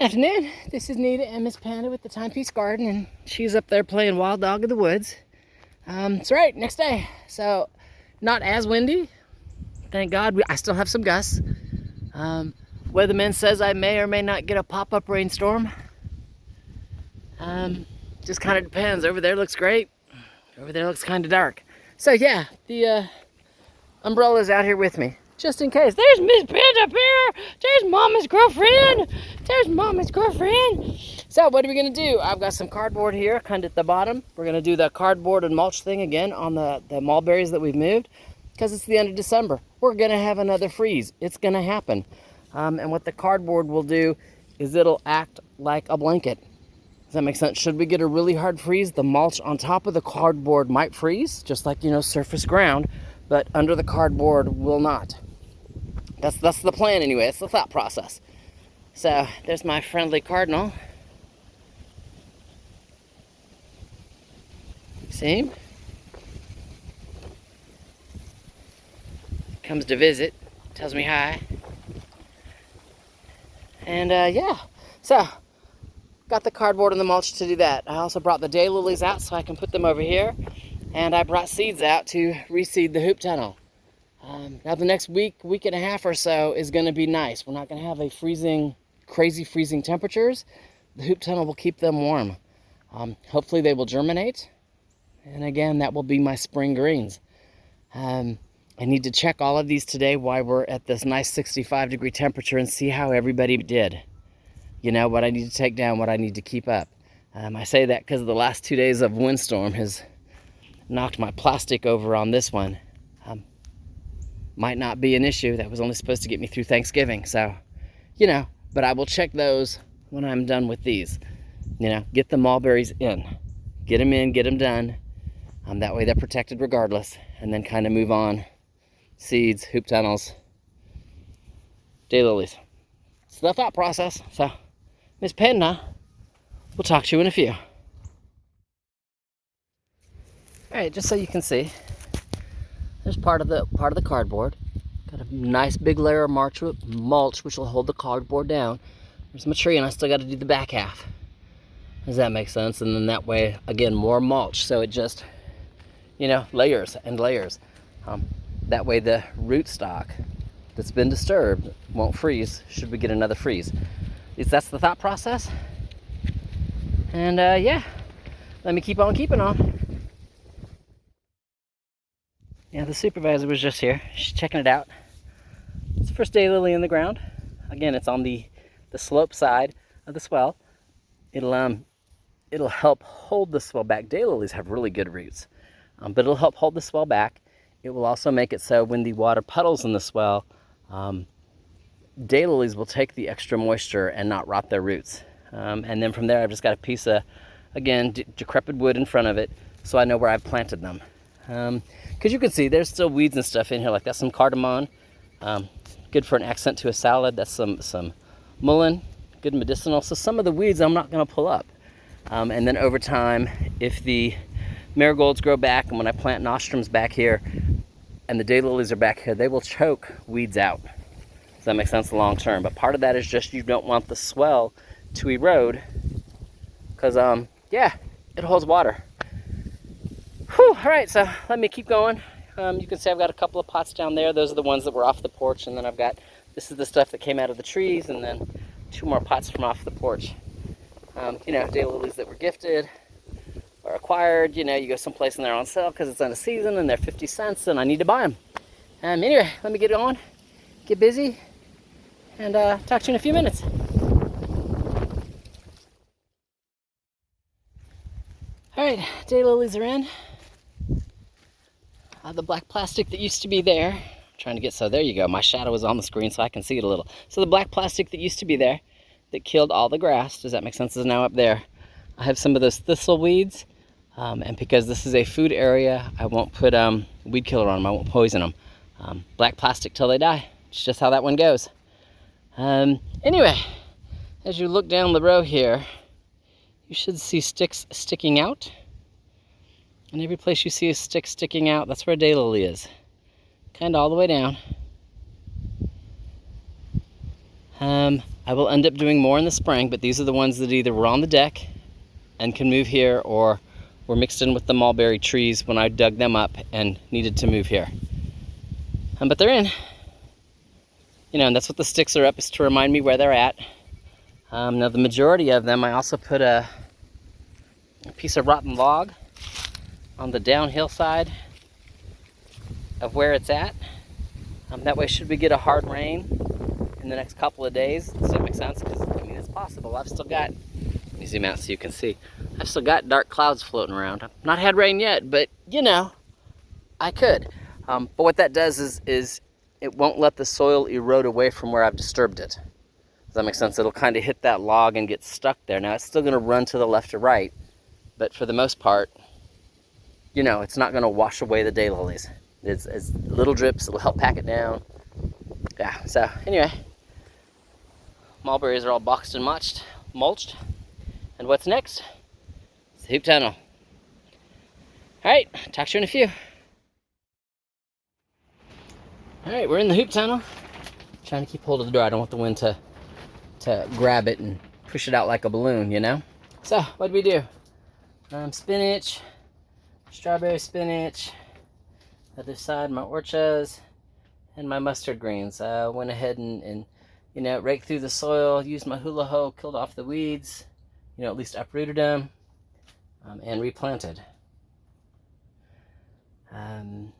Afternoon, this is Nita and Miss Panda with the Timepiece Garden, and she's up there playing Wild Dog of the Woods. That's right, next day. So, not as windy. Thank God, I still have some gusts. Weatherman says I may or may not get a pop-up rainstorm. Just kind of depends. Over there looks great. Over there looks kind of dark. So yeah, the umbrella's out here with me, just in case. There's Miss Panda up here. There's Mama's girlfriend. There's Mama's girlfriend. So what are we gonna do? I've got some cardboard here, kind of at the bottom. We're gonna do the cardboard and mulch thing again on the mulberries that we've moved, because it's the end of December. We're gonna have another freeze. It's gonna happen. And what the cardboard will do is it'll act like a blanket. Does that make sense? Should we get a really hard freeze, the mulch on top of the cardboard might freeze, just like, you know, surface ground, but under the cardboard will not. That's the plan anyway. It's the thought process. So there's my friendly cardinal. See him? Comes to visit, tells me hi. And yeah, so got the cardboard and the mulch to do that. I also brought the daylilies out so I can put them over here. And I brought seeds out to reseed the hoop tunnel. Now the next week and a half or so is going to be nice. We're not going to have a crazy freezing temperatures. The hoop tunnel will keep them warm. Hopefully they will germinate. And again, that will be my spring greens. I need to check all of these today while we're at this nice 65-degree temperature and see how everybody did. You know, what I need to take down, what I need to keep up. I say that because the last 2 days of windstorm has knocked my plastic over on this one. Might not be an issue. That was only supposed to get me through Thanksgiving. So, you know, but I will check those when I'm done with these. You know, get the mulberries in. Get them in, get them done. That way they're protected regardless. And then kind of move on. Seeds, hoop tunnels, daylilies. It's the thought process. So, Miss Panda, we'll talk to you in a few. Alright, just so you can see, there's part of the cardboard. Got a nice big layer of mulch which will hold the cardboard down. There's my tree, and I still got to do the back half. Does that make sense? And then that way, again, more mulch. So it just, you know, layers and layers. That way the rootstock that's been disturbed won't freeze should we get another freeze. At least that's the thought process. And yeah, let me keep on keeping on. Yeah, the supervisor was just here. She's checking it out. It's the first daylily in the ground. Again, it's on the slope side of the swell. It'll help hold the swell back. Daylilies have really good roots, but it'll help hold the swell back. It will also make it so when the water puddles in the swell, daylilies will take the extra moisture and not rot their roots. And then from there, I've just got a piece of, again, decrepit wood in front of it, so I know where I've planted them. Because you can see there's still weeds and stuff in here, like that's some cardamom, good for an accent to a salad. That's some mullein, good medicinal. So some of the weeds I'm not going to pull up. And then over time, if the marigolds grow back, and when I plant nostrums back here, and the daylilies are back here, they will choke weeds out. Does that make sense long term? But part of that is just you don't want the swell to erode, because yeah, it holds water. Whew, all right, so let me keep going. You can see I've got a couple of pots down there. Those are the ones that were off the porch, and then I've got, this is the stuff that came out of the trees, and then 2 more pots from off the porch. You know, daylilies that were gifted or acquired. You know, you go someplace and they're on sale because it's on a season and they're 50 cents, and I need to buy them. Anyway, let me get on, get busy, and talk to you in a few minutes. All right, daylilies are in. The black plastic that used to be there, I'm trying to get, so there you go, my shadow is on the screen so I can see it a little. So the black plastic that used to be there that killed all the grass, does that make sense, is now up there. I have some of those thistle weeds, and because this is a food area, I won't put weed killer on them, I won't poison them. Black plastic till they die, it's just how that one goes. Anyway, as you look down the row here, you should see sticks sticking out. And every place you see a stick sticking out, that's where a daylily is. Kind of all the way down. I will end up doing more in the spring, but these are the ones that either were on the deck and can move here, or were mixed in with the mulberry trees when I dug them up and needed to move here. But they're in. You know, and that's what the sticks are up, is to remind me where they're at. Now the majority of them, I also put a piece of rotten log on the downhill side of where it's at. That way, should we get a hard rain in the next couple of days, does that make sense? Because, I mean, it's possible. I've still got, let me zoom out so you can see. I've still got dark clouds floating around. I've not had rain yet, but, you know, I could. But what that does is it won't let the soil erode away from where I've disturbed it. Does that make sense? It'll kind of hit that log and get stuck there. Now, it's still going to run to the left or right, but for the most part, you know, it's not going to wash away the daylilies. It's little drips. It'll help pack it down. Yeah, so anyway, mulberries are all boxed and mulched. And what's next? It's the hoop tunnel. All right, talk to you in a few. All right, we're in the hoop tunnel. Trying to keep hold of the door. I don't want the wind to grab it and push it out like a balloon, you know? So, what did we do? Spinach, strawberry spinach, other side, my orchas, and my mustard greens. I went ahead and, you know, raked through the soil, used my hula hoe, killed off the weeds, you know, at least uprooted them, and replanted. And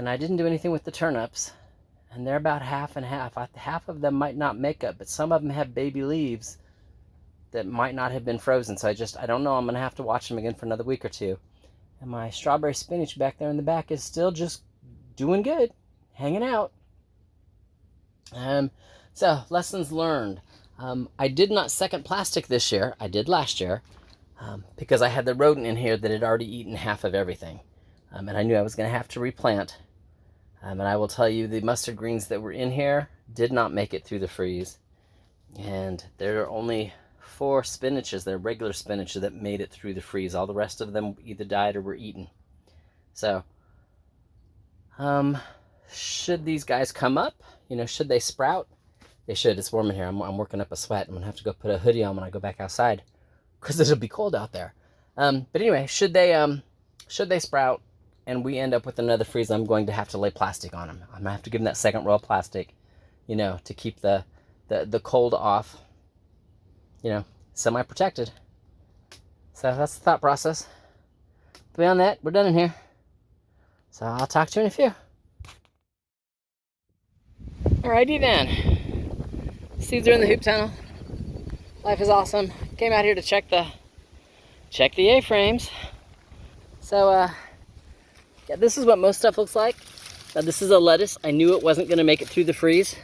I didn't do anything with the turnips, and they're about half and half. Half of them might not make up, but some of them have baby leaves that might not have been frozen, so I don't know. I'm going to have to watch them again for another week or two. And my strawberry spinach back there in the back is still just doing good, hanging out. So, lessons learned. I did not second plastic this year. I did last year, because I had the rodent in here that had already eaten half of everything. And I knew I was going to have to replant. And I will tell you, the mustard greens that were in here did not make it through the freeze. And there are only 4 spinaches, they're regular spinach, that made it through the freeze. All the rest of them either died or were eaten. So, should these guys come up, you know, should they sprout? They should. It's warm in here. I'm working up a sweat. I'm going to have to go put a hoodie on when I go back outside, because it'll be cold out there. But anyway, should they sprout and we end up with another freeze, I'm going to have to lay plastic on them. I'm going to have to give them that second row of plastic, you know, to keep the cold off, you know, semi-protected. So that's the thought process. Beyond that, we're done in here. So I'll talk to you in a few. Alrighty then. Seeds are in the hoop tunnel. Life is awesome. Came out here to check the A-frames. So yeah, this is what most stuff looks like. Now this is a lettuce. I knew it wasn't going to make it through the freeze.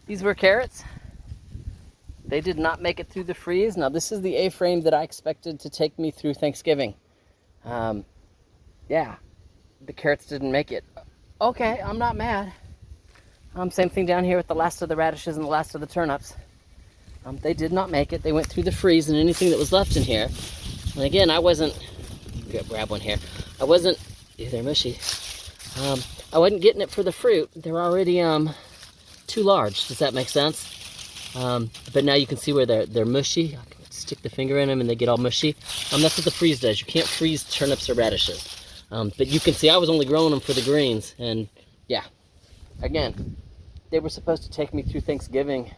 These were carrots. They did not make it through the freeze. Now this is the A-frame that I expected to take me through Thanksgiving. Yeah, the carrots didn't make it. Okay, I'm not mad. Same thing down here with the last of the radishes and the last of the turnips. They did not make it. They went through the freeze, and anything that was left in here. And again, I wasn't, grab one here. I wasn't, they're mushy. I wasn't getting it for the fruit. They're already too large. Does that make sense? But now you can see where they're mushy. I can stick the finger in them and they get all mushy. That's what the freeze does. You can't freeze turnips or radishes. But you can see I was only growing them for the greens. And yeah, again, they were supposed to take me through Thanksgiving.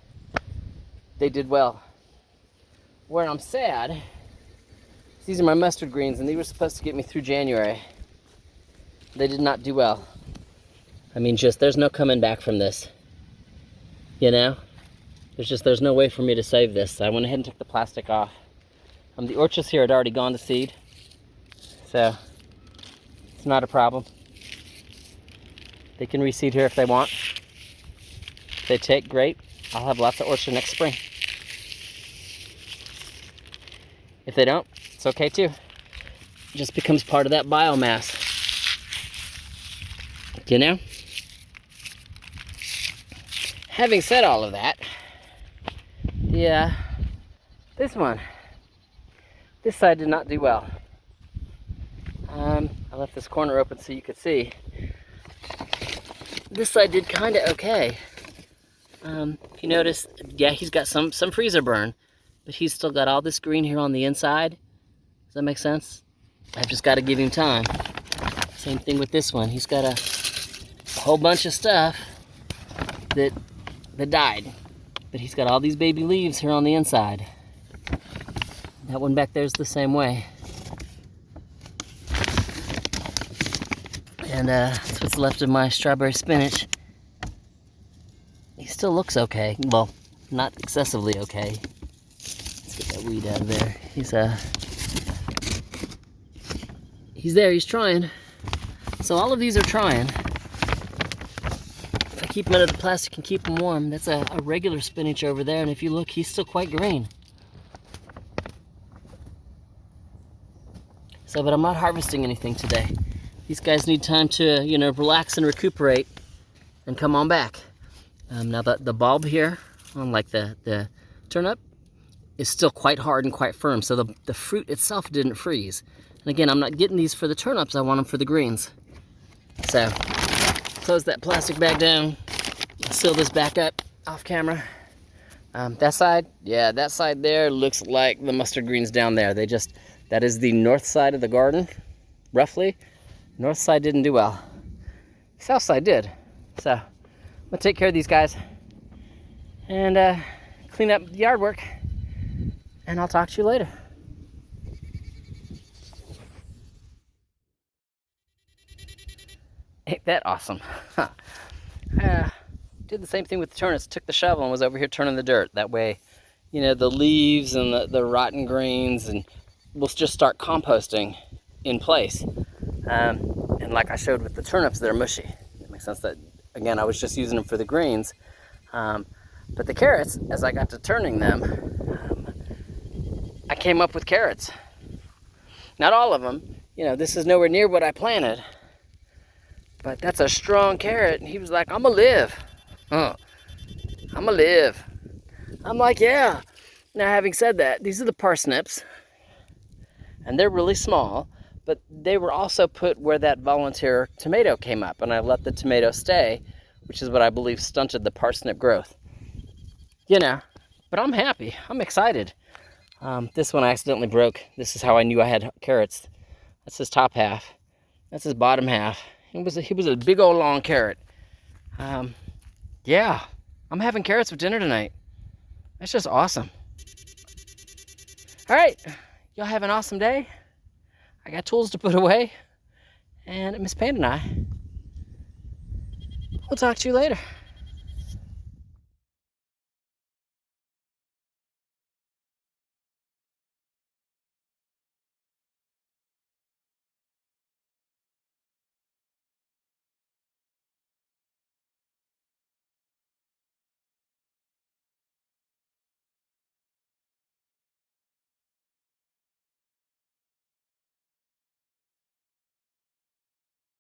They did well. Where I'm sad, these are my mustard greens, and they were supposed to get me through January. They did not do well. I mean, there's no coming back from this. You know? There's no way for me to save this. So I went ahead and took the plastic off. The orchards here had already gone to seed. So, it's not a problem. They can reseed here if they want. If they take, great. I'll have lots of orchard next spring. If they don't, it's okay too. It just becomes part of that biomass. You know? Having said all of that, yeah, this side did not do well. I left this corner open so you could see. This side did kind of okay. If you notice, yeah, he's got some freezer burn, but he's still got all this green here on the inside. Does that make sense? I've just got to give him time. Same thing with this one. He's got a whole bunch of stuff that died, but he's got all these baby leaves here on the inside. That one back there is the same way. And that's what's left of my strawberry spinach. He still looks okay. Well, not excessively okay. Let's get that weed out of there. He's there, he's trying. So all of these are trying. If I keep them out of the plastic and keep them warm, that's a regular spinach over there, and if you look, he's still quite green. So, but I'm not harvesting anything today. These guys need time to, you know, relax and recuperate and come on back. Now the bulb here on like the turnip is still quite hard and quite firm, so the fruit itself didn't freeze. And again, I'm not getting these for the turnips, I want them for the greens. So, close that plastic bag down, seal this back up off camera. That side, yeah, that side there looks like the mustard greens down there. That is the north side of the garden, roughly. North side didn't do well. South side did. So, I'm gonna take care of these guys and clean up the yard work, and I'll talk to you later. Ain't that awesome? Did the same thing with the turnips. Took the shovel and was over here turning the dirt. That way, you know, the leaves and the rotten grains, and we'll just start composting in place. And like I showed with the turnips, they're mushy. It makes sense that, again, I was just using them for the greens. But the carrots, as I got to turning them, I came up with carrots. Not all of them. You know, this is nowhere near what I planted. But that's a strong carrot. And he was like, I'm gonna live. I'm gonna live. I'm like, yeah. Now, having said that, these are the parsnips. And they're really small. But they were also put where that volunteer tomato came up. And I let the tomato stay, which is what I believe stunted the parsnip growth. You know, but I'm happy. I'm excited. This one I accidentally broke. This is how I knew I had carrots. That's his top half. That's his bottom half. He was a big old long carrot. Yeah, I'm having carrots for dinner tonight. That's just awesome. All right, y'all have an awesome day. I got tools to put away. And Miss Panda and I, we'll talk to you later.